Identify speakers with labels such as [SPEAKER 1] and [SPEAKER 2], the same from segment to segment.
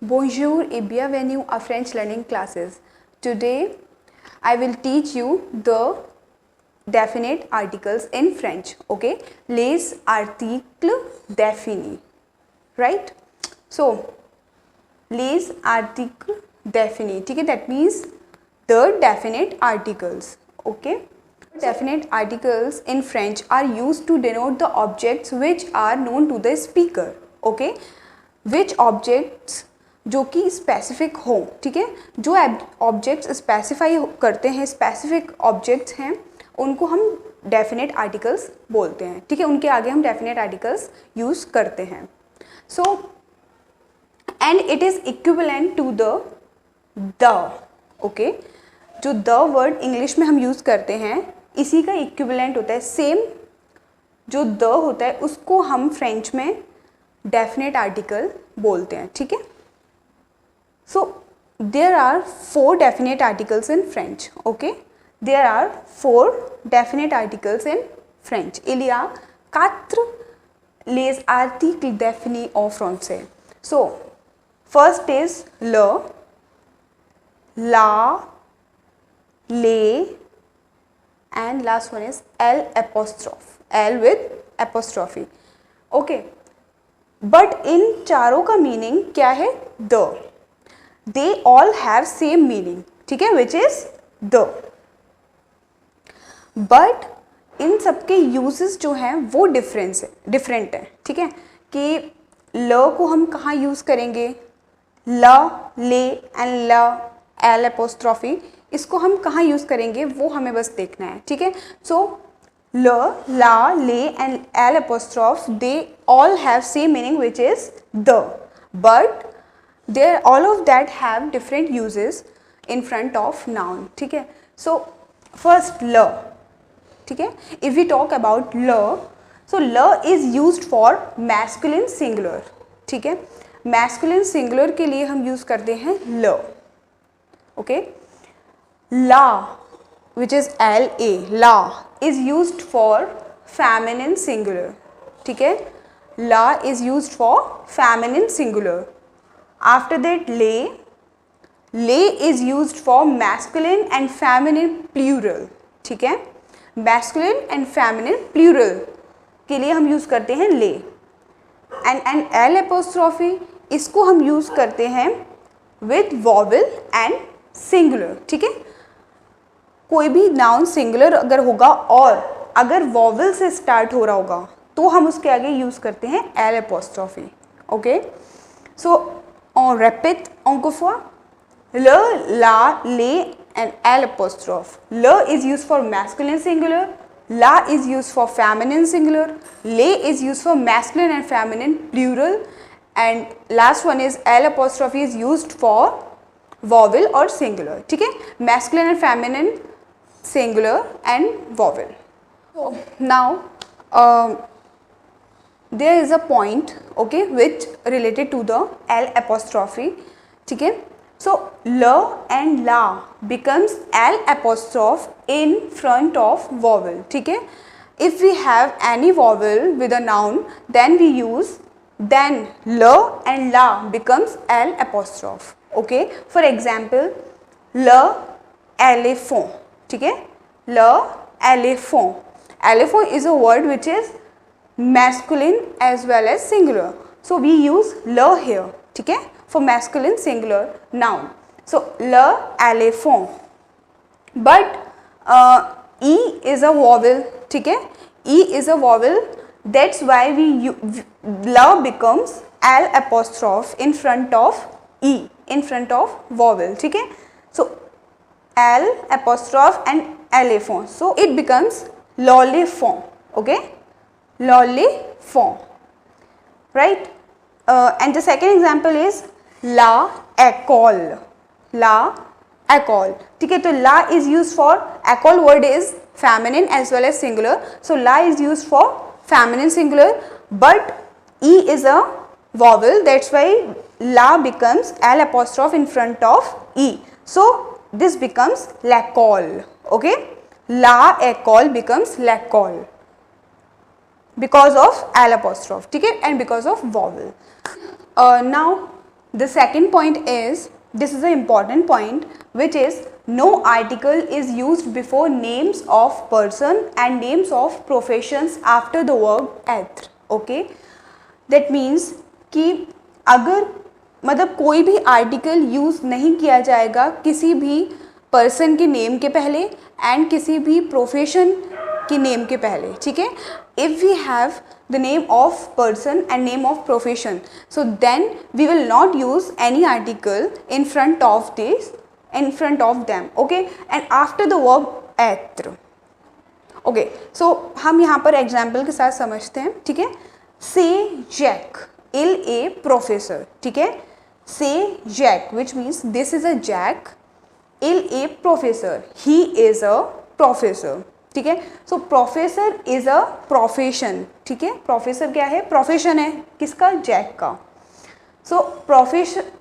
[SPEAKER 1] Bonjour et bienvenue à French Learning Classes. Today I will teach you the definite articles in French. Okay, les articles définis. Right? So les articles définis. ठीक है, that means the definite articles. Okay. Definite articles in French are used to denote the objects which are known to the speaker. Okay, which objects जो कि specific हो. ठीक है, जो objects specify करते हैं, स्पेसिफिक ऑब्जेक्ट्स हैं, उनको हम डेफिनेट आर्टिकल्स बोलते हैं. ठीक है, उनके आगे हम डेफिनेट आर्टिकल्स यूज करते हैं. So and it is equivalent to the. Okay, जो द वर्ड इंग्लिश में हम यूज करते हैं इसी का इक्विवेलेंट होता है. सेम जो द होता है उसको हम फ्रेंच में डेफिनेट आर्टिकल बोलते हैं. ठीक है, so there are 4 definite articles in French. Okay, there are 4 definite articles in French. Il y a 4 les articles définis en français. So first is le, la, les, and last one is l apostrophe, l with apostrophe. Okay, but इन चारों का meaning क्या है? The. They all have same meaning. ठीक है, which is the. But इन सबके uses जो हैं वो different है. ठीक है, कि ल को हम कहाँ यूज़ करेंगे? ल, ले एंड ल, एल एपोस्ट्रॉफी, इसको हम कहाँ यूज़ करेंगे वो हमें बस देखना है. ठीक है, सो ल, ला, ले and L apostrophe they all have same meaning which is the. But there all of that have different uses in front of noun. ठीक है, so first ल. ठीक है, if we talk about ल, so ल is used for masculine singular. ठीक है, masculine singular के लिए हम यूज करते हैं ल. ओके, ला which is l a, ला is used for feminine singular. ठीक है, ला is used for feminine singular. After that ले is used for masculine and feminine plural. ठीक है, masculine and feminine plural के लिए हम यूज़ करते हैं ले. एंड एल एपोस्ट्रॉफी इसको हम यूज़ करते हैं विथ वॉवल एंड सिंगुलर. ठीक है, कोई भी नाउन सिंगुलर अगर होगा और अगर वॉवल से स्टार्ट हो रहा होगा तो हम उसके आगे यूज़ करते हैं L apostrophe. Okay, so on répète encore fois. Le, la, les and l apostrophe. Le is used for masculine singular, la is used for feminine singular, les is used for masculine and feminine plural, and last one is l apostrophe is used for vowel or singular. ठीक है, masculine and feminine singular and vowel. So now there is a point, okay, which related to the l apostrophe. ठीक है, so ल and La becomes l apostrophe in front of vowel. ठीक है, if we have any vowel with a noun then we use, then ल and La becomes l apostrophe. Okay, for example ल éléphant. ठीक है, ल éléphant. Éléphant is a word which is masculine as well as singular, so we use le here. ठीक है, for masculine singular noun. So le éléphant. But e is a vowel. ठीक है, e is a vowel, that's why la becomes l apostrophe in front of e, in front of vowel. ठीक है, so l apostrophe and éléphant, so it becomes l'oléphant. Okay, l'oléphant, right? And the second example is la école. La école. ठीक है, तो la is used for, école word is feminine as well as singular, so la is used for feminine singular, but e is a vowel, that's why la becomes l apostrophe in front of e, so this becomes l'école. Okay, la école becomes l'école because of l apostrophe. ठीक है, and because of vowel. Now The second point is, this is an important point, which is no article is used before names of person and names of professions after the verb eth. Okay, that means कि अगर मतलब कोई भी article use नहीं किया जाएगा किसी भी पर्सन के नेम के पहले एंड किसी भी प्रोफेशन की नेम के पहले, ठीक है. If we have the name of person and name of profession, so then we will not use any article in front of them, okay, and after the verb être. okay, so हम यहाँ पर example के साथ समझते हैं, ठीक है. say Jack is a professor, ठीक है. say Jack which means this is a Jack is a professor, he is a professor, ठीक है. सो प्रोफेसर इज अ प्रोफेशन, ठीक है. प्रोफेसर क्या है? प्रोफेशन है किसका? जैक का. So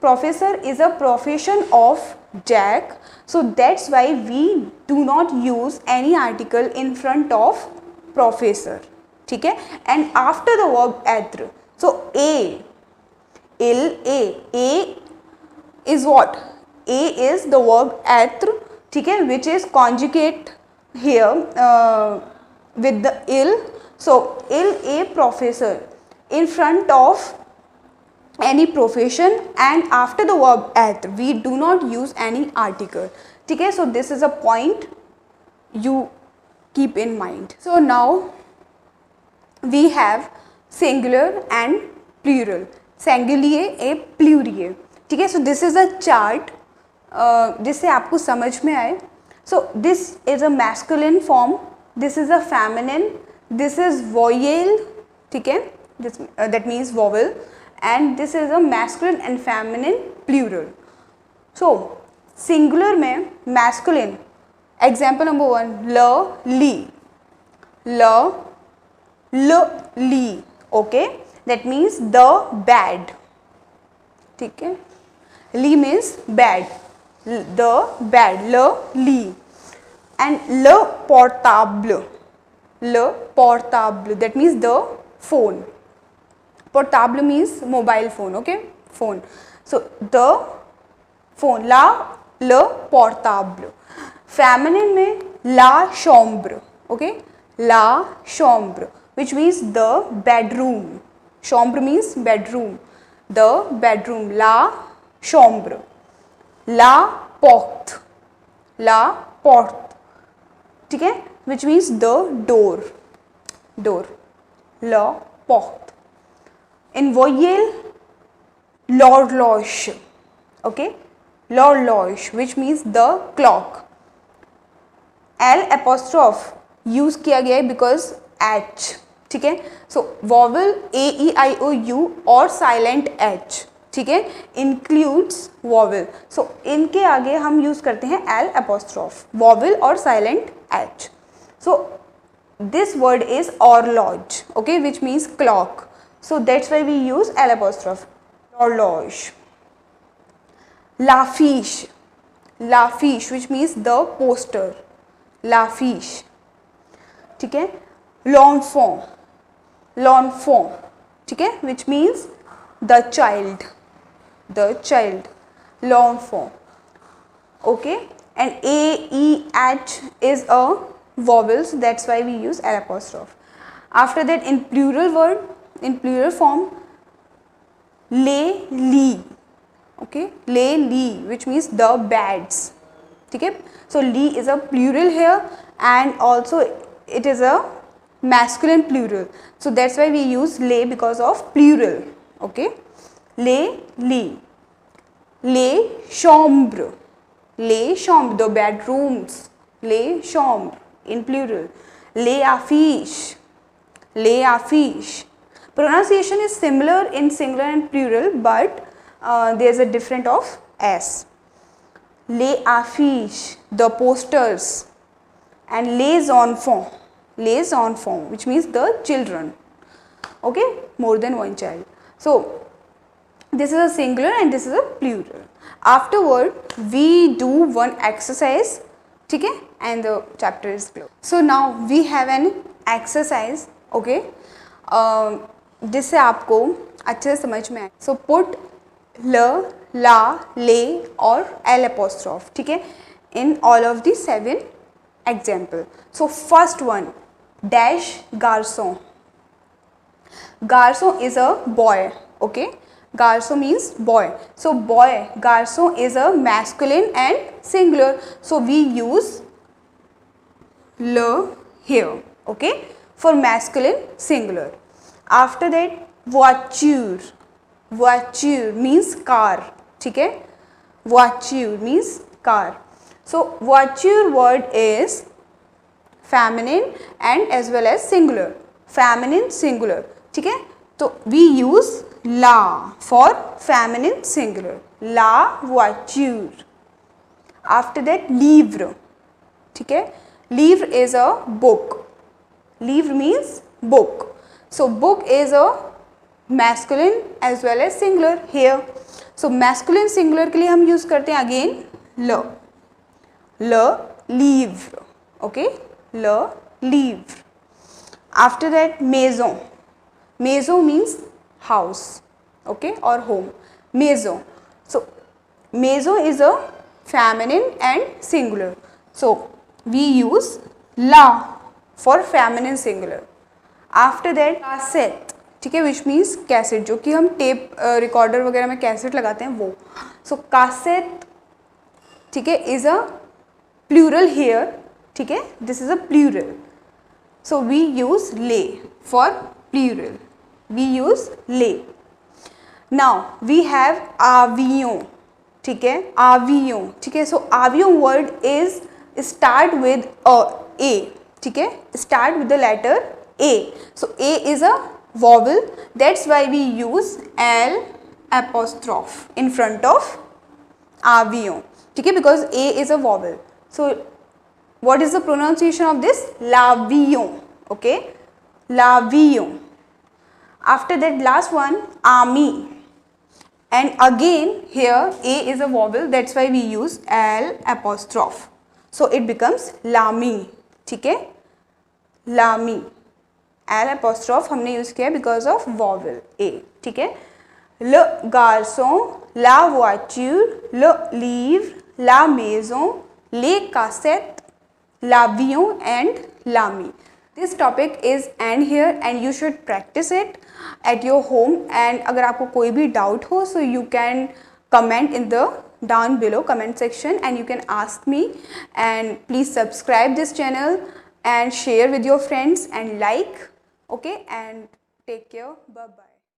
[SPEAKER 1] professor is a profession of Jack, so that's why we do not use any article in front of professor, ठीक है. एंड आफ्टर द वर्ब एत्र, so a is what? A is the verb एत्र, ठीक है, which is conjugate here with the ill. So ill a professor in front of any profession and after the verb at we do not use any article, ठीक है. So this is a point you keep in mind. So now we have singular and plural, singulier a pluriel, ठीक है. So this is a chart जिससे आपको समझ में आए. So this is a masculine form, this is a feminine, this is vowel, ठीक है, this that means vowel, and this is a masculine and feminine plural. So singular में masculine, example number 1, li, okay, that means the bad, ठीक है. li means bad, the bad, li. And le portable, that means the phone. Portable means mobile phone, okay, phone. So the phone, le portable. Feminine में la chambre, okay, la chambre, which means the bedroom. Chambre means bedroom, the bedroom, la chambre. La porte, ठीक है, which means the door, la porte. In voyelle, l'horloge, okay, l'horloge, which means the clock. L apostrophe use किया गया है because h, ठीक है. So vowel a e i o u और silent h, ठीक है, इंक्लूड्स वॉवल. सो इनके आगे हम यूज़ करते हैं एल एपोस्ट्रॉफ, वॉवल और silent H. So this word is ऑरलॉज, okay, which means clock. So that's why we use L apostrophe, ऑरलॉज. लाफिश, लाफिश विच मीन्स द पोस्टर, लाफिश, ठीक है. लॉन्फॉन, लॉन्फॉन, ठीक है, which means the child, the child, l'enfant, okay. And a e h is a vowel, so that's why we use L apostrophe. After that, in plural word, in plural form, les lits, okay, les lits, which means the beds, okay. So lit is a plural here, and also it is a masculine plural, so that's why we use les because of plural, okay. Les lits, les chambres, the bedrooms, les chambres in plural. Les affiches, les affiches. Pronunciation is similar in singular and plural, but there is a difference of s. Les affiches, the posters, and les enfants, which means the children, okay, more than one child. So this is a singular and this is a plural. Afterward, we do one exercise, ठीक है, and the chapter is closed. So now we have an exercise, okay, जिससे आपको अच्छे से समझ में आए. So put ल, ला, ले और एल अपोस्ट्रॉफ, ठीक है, in all of the 7 example. So first one, dash गार्सों. Garçon is a boy, okay. Garçon means boy. So boy, garçon is a masculine and singular. So we use le here, okay, for masculine singular. After that, voiture. Voiture means car, ठीक है. Voiture means car. So voiture word is feminine and as well as singular. Feminine singular, ठीक है. तो we use ला for feminine singular, ला वॉइचर. After that लीव्र, ठीक है. लीव्र इज अ बुक. लीव्र means book. So book is a masculine as well as singular here. So masculine singular के लिए हम यूज करते हैं अगेन ल, ल लीव्र, ओके, ल लीव्र. आफ्टर दैट मेजों. Maison means house, okay, or home. Maison. So maison is a feminine and singular. So we use la for feminine singular. After that, cassette, ठीक है, which means cassette, जो कि हम tape recorder वगैरह में cassette लगाते हैं वो. So cassette, ठीक है, is a plural here, ठीक है, this is a plural. So we use les for plural. We use les. Now we have avion, ठीक है, avion, ठीक है. So avion word is start with a, ठीक है, start with the letter a. So a is a vowel, that's why we use l apostrophe in front of avion, ठीक है, because a is a vowel. So what is the pronunciation of this? L'avion, okay, l'avion. After that, last one, army, and again here a is a vowel, that's why we use l apostrophe, so it becomes lami, ठीक है, lami. l apostrophe हमने use किया because of vowel a, ठीक है. le garçon, la voiture, le livre, la maison, les cassettes, l'avion and l'ami. This topic is end here and you should practice it at your home. And अगर आपको कोई भी doubt हो, so you can comment in the down below comment section and you can ask me. And please subscribe this channel and share with your friends and like, okay, and take care. Bye bye.